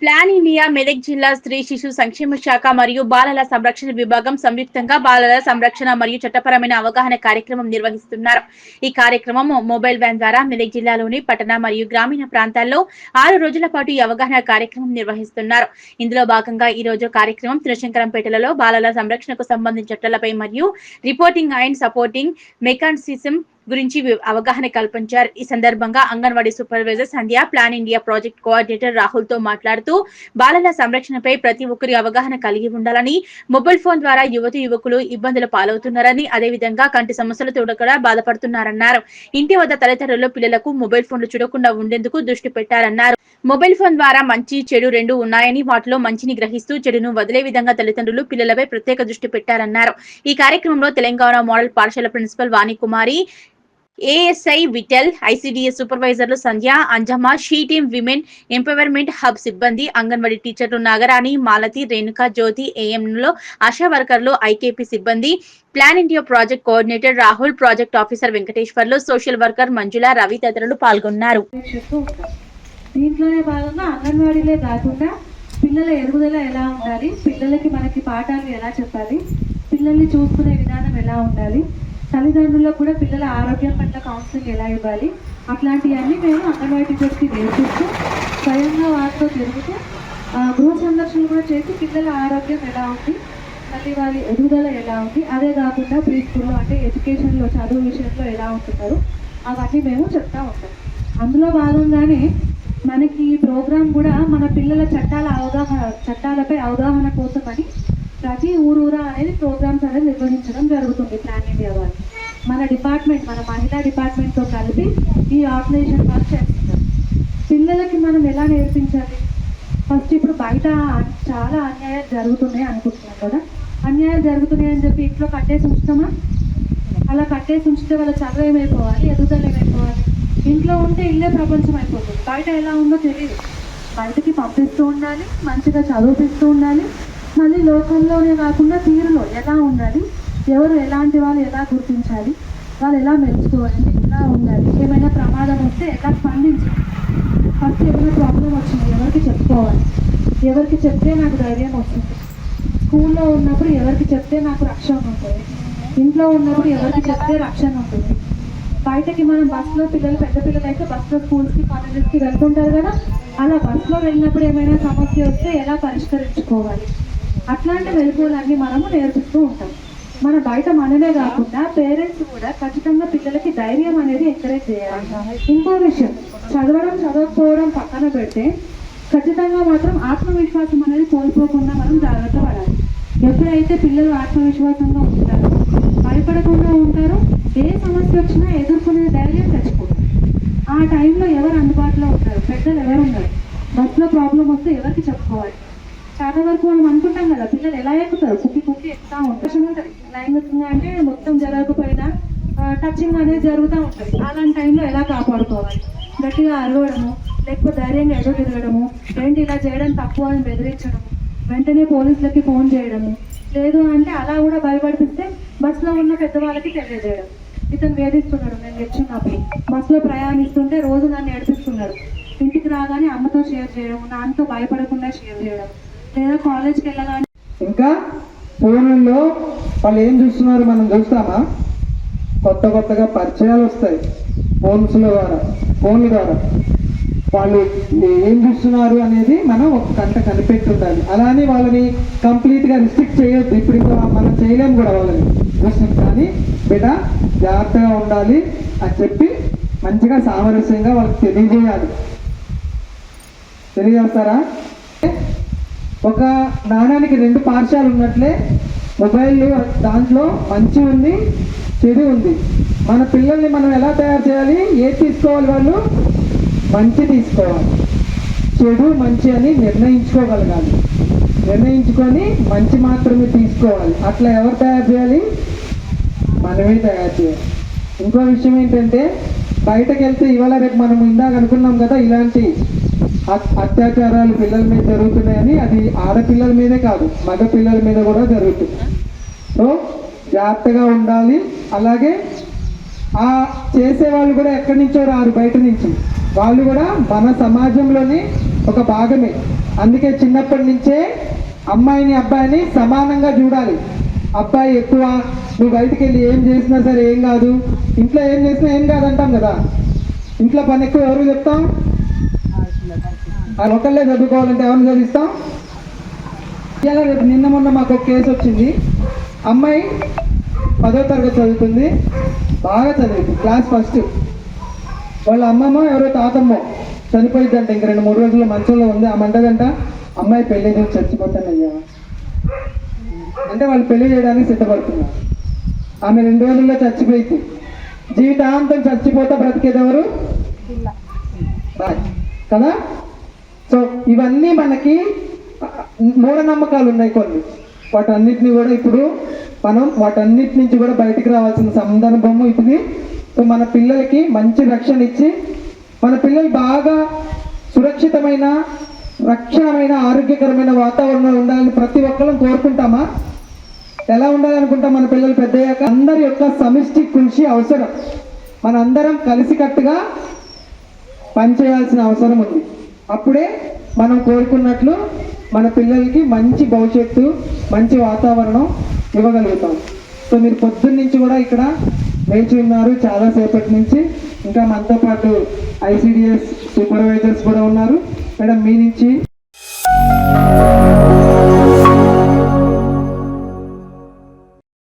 Plan India Medak జిల్లా స్త్రీ శిశు సంక్షేమ శాఖ మరియు బాలల సంరక్షణ విభాగం సంయుక్తంగా బాలల సంరక్షణ మరియు చట్టపరమైన అవగాహన కార్యక్రమం నిర్వహిస్తున్నారు. ఈ కార్యక్రమం మొబైల్ వ్యాన్ ద్వారా మెదక్ జిల్లాలోని పట్టణ మరియు గ్రామీణ ప్రాంతాల్లో 6 రోజుల పాటు ఈ అవగాహన కార్యక్రమం నిర్వహిస్తున్నారు. ఇందులో భాగంగా ఈ రోజు కార్యక్రమం తిరుశంకరంపేటలో బాలల సంరక్షణకు సంబంధించిన చట్టాలపై మరియు రిపోర్టింగ్ అండ్ సపోర్టింగ్ మెకానిసిజం గురించి అవగాహన కల్పించారు. ఈ సందర్భంగా anganwadi supervisor Sandhya, plan India project coordinator Rahul తో మాట్లాడుతూ బాలల సంరక్షణపై ప్రతి ఒక్కరి అవగాహన కలిగి ఉండాలని, మొబైల్ ఫోన్ ద్వారా యువకులు ఇబ్బందులు పాలవుతున్నారని, అదేవిధంగా కంటి సమస్యలతో కూడా బాధపడుతున్నారన్నారు. ఇంటి వద్ద తల్లిదండ్రులు పిల్లలకు మొబైల్ ఫోన్లు చూడకుండా ఉండేందుకు దృష్టి పెట్టారన్నారు. మొబైల్ ఫోన్ ద్వారా మంచి చెడు రెండు ఉన్నాయని, వాటిలో మంచిని గ్రహిస్తూ చెడును వదిలే విధంగా తల్లిదండ్రులు పిల్లలపై ప్రత్యేక దృష్టి పెట్టారన్నారు. ఈ కార్యక్రమంలో తెలంగాణ మోడల్ పాఠశాల principal Vanikumari, ASI Vittal, ICDS సూపర్వైజర్లు Sandhya, Anjamma, she team women empowerment hub సిబ్బంది, అంగన్వాడీ టీచర్లు నాగరాణి, మాలతి, రేణుక, జ్యోతి, ఏఎంలో ఆశా వర్కర్లు, ఐకేపీ సిబ్బంది, plan India project coordinator Rahul, project officer Venkateswarlu, social worker Manjula, Ravi తదితరులు పాల్గొన్నారు. దీంట్లోనే భాగంగా అంగన్వాడీలే కాకుండా పిల్లల ఎదుగుదల ఎలా ఉండాలి, పిల్లలకి మనకి పాఠాలు ఎలా చెప్పాలి, పిల్లల్ని చూసుకునే విధానం ఎలా ఉండాలి, తల్లిదండ్రులకు కూడా పిల్లల ఆరోగ్యం పట్ల కౌన్సిలింగ్ ఎలా ఇవ్వాలి, అట్లాంటివన్నీ మేము అంగన్వాడీ టీచర్స్కి నేర్పిస్తూ స్వయంగా వారితో తిరుగుతూ గృహ సందర్శనలు కూడా చేసి పిల్లల ఆరోగ్యం ఎలా ఉంది, మళ్ళీ వాళ్ళ ఎదుగుదల ఎలా ఉంది, అదే కాకుండా ప్రీ స్కూల్లో అంటే ఎడ్యుకేషన్లో చదువు విషయంలో ఎలా ఉంటున్నారు అవన్నీ మేము చెప్తా ఉంటాం. అందులో భాగంగానే మనకి ఈ ప్రోగ్రాం కూడా మన పిల్లల చట్టాలపై అవగాహన కోసమని ప్రతి ఊరూరా అనేది ప్రోగ్రామ్స్ అనేది నిర్వహించడం జరుగుతుంది. ప్లాన్ ఇండియా వాళ్ళు మన డిపార్ట్మెంట్, మన మహిళా డిపార్ట్మెంట్తో కలిపి ఈ ఆర్గనైజేషన్ వర్క్ చేస్తున్నారు. పిల్లలకి మనం ఎలా నేర్పించాలి? ఫస్ట్ ఇప్పుడు బయట చాలా అన్యాయాలు జరుగుతున్నాయి అనుకుంటున్నాం కదా, అన్యాయాలు జరుగుతున్నాయి అని చెప్పి ఇంట్లో కట్టేసి ఉంచుతామా? అలా కట్టేసి ఉంచితే వాళ్ళ చదువు ఏమైపోవాలి, ఎదుగుదల ఏమైపోవాలి? ఇంట్లో ఉంటే ఇల్లే ప్రపంచం అయిపోతుంది. బయట ఎలా ఉందో తెలియదు. బయటకి పంపిస్తూ ఉండాలి, మంచిగా చదివిపిస్తూ ఉండాలి. మళ్ళీ లోకంలోనే కాకుండా తీరులో ఎలా ఉండాలి, ఎవరు ఎలాంటి వాళ్ళు ఎలా గుర్తించాలి, వాళ్ళు ఎలా మెలుచుకోవాలి, ఎలా ఉండాలి, ఏమైనా ప్రమాదం వస్తే ఎలా స్పందించాలి, ఫస్ట్ ఏమైనా ప్రాబ్లం వచ్చింది ఎవరికి చెప్పుకోవాలి, ఎవరికి చెప్తే నాకు ధైర్యం వస్తుంది, స్కూల్లో ఉన్నప్పుడు ఎవరికి చెప్తే నాకు రక్షణ ఉంటుంది, ఇంట్లో ఉన్నప్పుడు ఎవరికి చెప్తే రక్షణ ఉంటుంది, బయటకి మనం బస్సులో పిల్లలు పెద్ద పిల్లలు అయితే బస్సులో స్కూల్స్కి కాలేజెస్కి వెళ్తుంటారు కదా, అలా బస్సులో వెళ్ళినప్పుడు ఏమైనా సమస్య వస్తే ఎలా పరిష్కరించుకోవాలి, అట్లాంటి మెలకువలన్నీ మనము నేర్పిస్తూ ఉంటాం. మన బయట మనమే కాకుండా పేరెంట్స్ కూడా ఖచ్చితంగా పిల్లలకి ధైర్యం అనేది ఎంకరేజ్ చేయాలి. ఇంకో విషయం, చదవకపోవడం పక్కన పెడితే ఖచ్చితంగా మాత్రం ఆత్మవిశ్వాసం అనేది కోల్పోకుండా మనం జాగ్రత్త పడాలి. ఎప్పుడైతే పిల్లలు ఆత్మవిశ్వాసంగా ఉంటారో, భయపడకుండా ఉంటారో, ఏ సమస్య వచ్చినా ఎదుర్కొనే ధైర్యం తెచ్చుకుంటారు. ఆ టైంలో ఎవరు అందుబాటులో ఉంటారు, పెద్దలు ఎవరు ఉన్నారు, బస్సులో ప్రాబ్లం వస్తే ఎవరికి చెప్పుకోవాలి? చాలా వరకు మనం అనుకుంటాం కదా, పిల్లలు ఎలా ఎక్కుతారు, కుక్కి ఎక్కుతా ఉంటుంది. లైంగికంగా అంటే మొత్తం జరగకపోయినా టచింగ్ అనేది జరుగుతూ ఉంటుంది. అలాంటి టైంలో ఎలా కాపాడుకోవాలి? గట్టిగా అరవడము, లేకపోతే ధైర్యంగా ఎదురు తిరగడము, ఏంటి ఇలా చేయడం తప్పు అని బెదిరించడము, వెంటనే పోలీసులకి ఫోన్ చేయడము, లేదు అంటే అలా కూడా భయపడిపిస్తే బస్సులో ఉన్న పెద్దవాళ్ళకి తెలియజేయడం. ఇతను వేధిస్తున్నాడు, నేను తెచ్చున్నప్పుడు బస్సులో ప్రయాణిస్తుంటే రోజు నన్ను ఏడిపిస్తున్నాడు, ఇంటికి రాగానే అమ్మతో షేర్ చేయడం, నాన్నతో భయపడకుండా షేర్ చేయడం, లేదా కాలేజ్కి వెళ్ళగానే. ఇంకా ఫోన్లలో వాళ్ళు ఏం చూస్తున్నారు మనం చూస్తామా? కొత్తగా పరిచయాలు వస్తాయి ఫోన్ల ద్వారా వాళ్ళు ఏం చూస్తున్నారు అనేది మనం ఒక గంట కనిపెట్టి ఉండాలి. అలానే వాళ్ళని కంప్లీట్గా రిస్ట్రిక్ట్ చేయొద్దు. ఇప్పుడు ఇంకా మనం చేయలేము కూడా వాళ్ళని రిస్ట్రిక్ట్, కానీ బిడ్డ జాగ్రత్తగా ఉండాలి అని చెప్పి మంచిగా సామరస్యంగా వాళ్ళకి తెలియజేస్తారా? ఒక నాణానికి 2 పార్శ్వాలు ఉన్నట్లే మొబైల్ దాంట్లో మంచి ఉంది, చెడు ఉంది. మన పిల్లల్ని మనం ఎలా తయారు చేయాలి? ఏది తీసుకోవాలి? వాళ్ళు మంచి తీసుకోవాలి, చెడు మంచి అని నిర్ణయించుకోగలగాలి. నిర్ణయించుకొని మంచి మాత్రమే తీసుకోవాలి. అట్లా ఎవరు తయారు చేయాలి? మనమే తయారు చేయాలి. ఇంకో విషయం ఏంటంటే, బయటకు వెళ్తే ఇవాళ రేపు మనం ఇందాక అనుకున్నాం కదా, ఇలాంటి అత్యాచారాలు పిల్లల మీద జరుగుతున్నాయని. అది ఆడపిల్లల మీదే కాదు, మగ పిల్లల మీద కూడా జరుగుతుంది. సో జాగ్రత్తగా ఉండాలి. అలాగే ఆ చేసేవాళ్ళు కూడా ఎక్కడి నుంచో రారు, బయట నుంచి. వాళ్ళు కూడా మన సమాజంలోనే ఒక భాగమే. అందుకే చిన్నప్పటి నుంచే అమ్మాయిని అబ్బాయిని సమానంగా చూడాలి. అబ్బాయి ఎక్కువ, నువ్వు బయటికి వెళ్ళి ఏం చేసినా సరే ఏం కాదు, ఇంట్లో ఏం చేసినా ఏం కాదు అంటాం కదా. ఇంట్లో పని ఎక్కువ ఎవరు చెప్తాం? ఒకళ్ళే చదువుకోవాలంటే ఎవరిని చదివిస్తాం? ఇలా రేపు నిన్న మొన్న మాకు ఒక కేసు వచ్చింది. అమ్మాయి 10వ తరగతి చదువుతుంది, బాగా చదువుతుంది, క్లాస్ ఫస్ట్. వాళ్ళ అమ్మమ్మ ఎవరో తాతమ్మో చనిపోయిద్దంట, ఇంక 2-3 రోజుల్లో మంచంలో ఉంది. ఆమె అంటదంట, అమ్మాయి పెళ్లి చేసి చచ్చిపోతానయ్యా అంటే వాళ్ళు పెళ్లి చేయడానికి సిద్ధపడుతున్నారు. ఆమె 2 రోజుల్లో చచ్చిపోయింది. జీవితాంతం చచ్చిపోతా బ్రతికేదెవరు? బాయ్ కదా. సో ఇవన్నీ మనకి మూఢనమ్మకాలు ఉన్నాయి కొన్ని. వాటన్నిటిని కూడా ఇప్పుడు మనం వాటన్నిటి నుంచి కూడా బయటికి రావాల్సిన సందర్భము ఇది. సో మన పిల్లలకి మంచి రక్షణ ఇచ్చి, మన పిల్లలు బాగా సురక్షితమైన, రక్షణమైన, ఆరోగ్యకరమైన వాతావరణంలో ఉండాలని ప్రతి ఒక్కరం కోరుకుంటామా? ఎలా ఉండాలనుకుంటాం మన పిల్లలు పెద్దయ్యాక? అందరి యొక్క సమిష్టి కృషి అవసరం. మనందరం కలిసికట్టుగా పనిచేయాల్సిన అవసరం ఉంది. అప్పుడే మనం కోరుకున్నట్లు మన పిల్లలకి మంచి భవిష్యత్తు, మంచి వాతావరణం ఇవ్వగలుగుతాం. సో మీరు పొద్దున్న నుంచి కూడా ఇక్కడ వేచి ఉన్నారు చాలాసేపటి నుంచి. ఇంకా మనతో పాటు ICDS సూపర్వైజర్స్ కూడా ఉన్నారు. మేడం మీ నుంచి